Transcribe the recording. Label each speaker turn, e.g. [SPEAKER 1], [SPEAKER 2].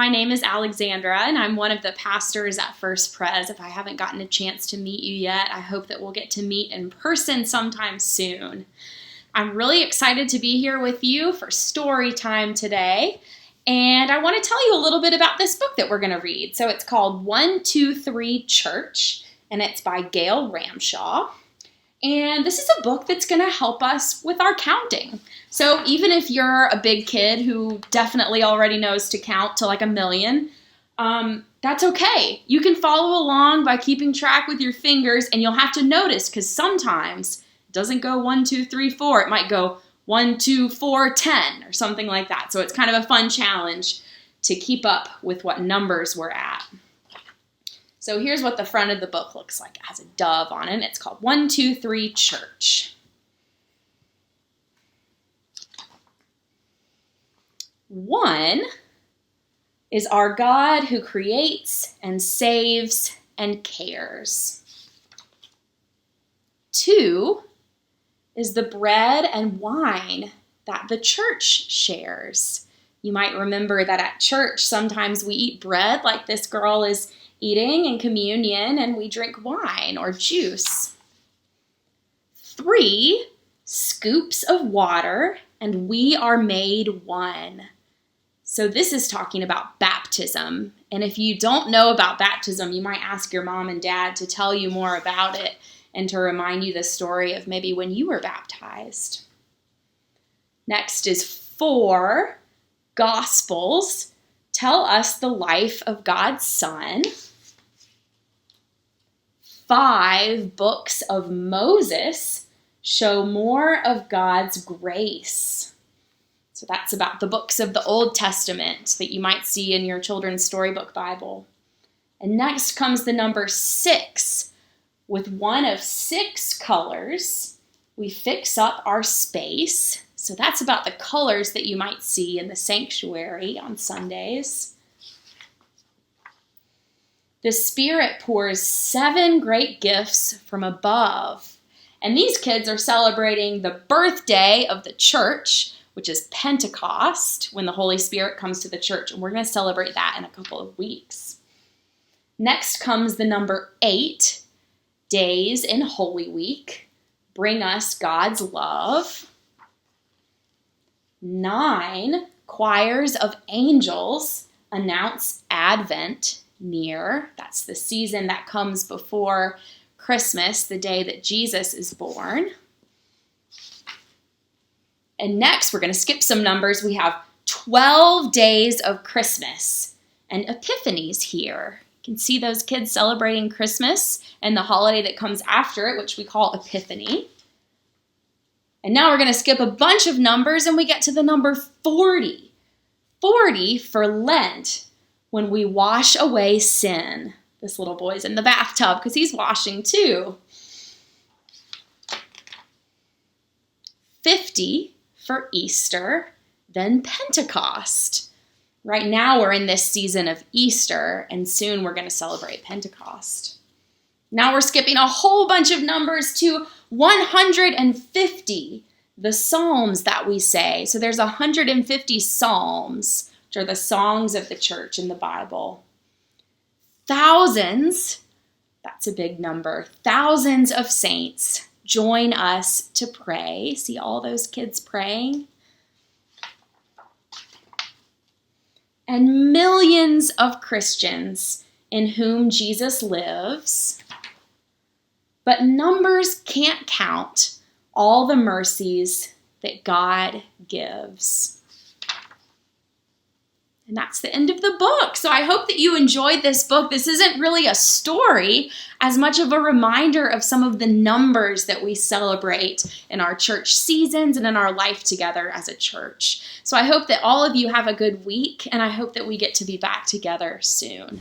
[SPEAKER 1] My name is Alexandra, and I'm one of the pastors at First Pres. If I haven't gotten a chance to meet you yet, I hope that we'll get to meet in person sometime soon. I'm really excited to be here with you for story time today, and I want to tell you a little bit about this book that we're going to read. So it's called 1, 2, 3 Church, and it's by Gail Ramsaw. And this is a book that's going to help us with our counting. So even if you're a big kid who definitely already knows to count to like 1,000,000, that's okay. You can follow along by keeping track with your fingers, and you'll have to notice because sometimes it doesn't go 1, 2, 3, 4. It might go 1, 2, 4, 10 or something like that. So it's kind of a fun challenge to keep up with what numbers we're at. So here's what the front of the book looks like. It has a dove on it, and it's called 1, 2, 3 Church. 1 is our God who creates and saves and cares. 2 is the bread and wine that the church shares. You might remember that at church, sometimes we eat bread like this girl is eating in communion, and we drink wine or juice. 3 scoops of water, and we are made one. So this is talking about baptism. And if you don't know about baptism, you might ask your mom and dad to tell you more about it and to remind you the story of maybe when you were baptized. Next is 4 Gospels tell us the life of God's Son. 5 books of Moses show more of God's grace. So that's about the books of the Old Testament that you might see in your children's storybook Bible. And next comes the number 6. With one of 6 colors, we fix up our space. So that's about the colors that you might see in the sanctuary on Sundays. The Spirit pours 7 great gifts from above. And these kids are celebrating the birthday of the church, which is Pentecost, when the Holy Spirit comes to the church. And we're going to celebrate that in a couple of weeks. Next comes the number 8, days in Holy Week bring us God's love. 9, choirs of angels announce Advent near. That's the season that comes before Christmas, the day that Jesus is born. And next, we're going to skip some numbers. We have 12 days of Christmas, and Epiphany's here. You can see those kids celebrating Christmas and the holiday that comes after it, which we call Epiphany. And now we're going to skip a bunch of numbers, and we get to the number 40. 40 for Lent, when we wash away sin. This little boy's in the bathtub because he's washing too. 50 for Easter, then Pentecost. Right now we're in this season of Easter, and soon we're going to celebrate Pentecost. Now we're skipping a whole bunch of numbers to 150, the Psalms that we say. So there's 150 Psalms, which are the songs of the church in the Bible. Thousands, that's a big number, thousands of saints join us to pray. See all those kids praying? And millions of Christians in whom Jesus lives. But numbers can't count all the mercies that God gives. And that's the end of the book. So I hope that you enjoyed this book. This isn't really a story as much of a reminder of some of the numbers that we celebrate in our church seasons and in our life together as a church. So I hope that all of you have a good week, and I hope that we get to be back together soon.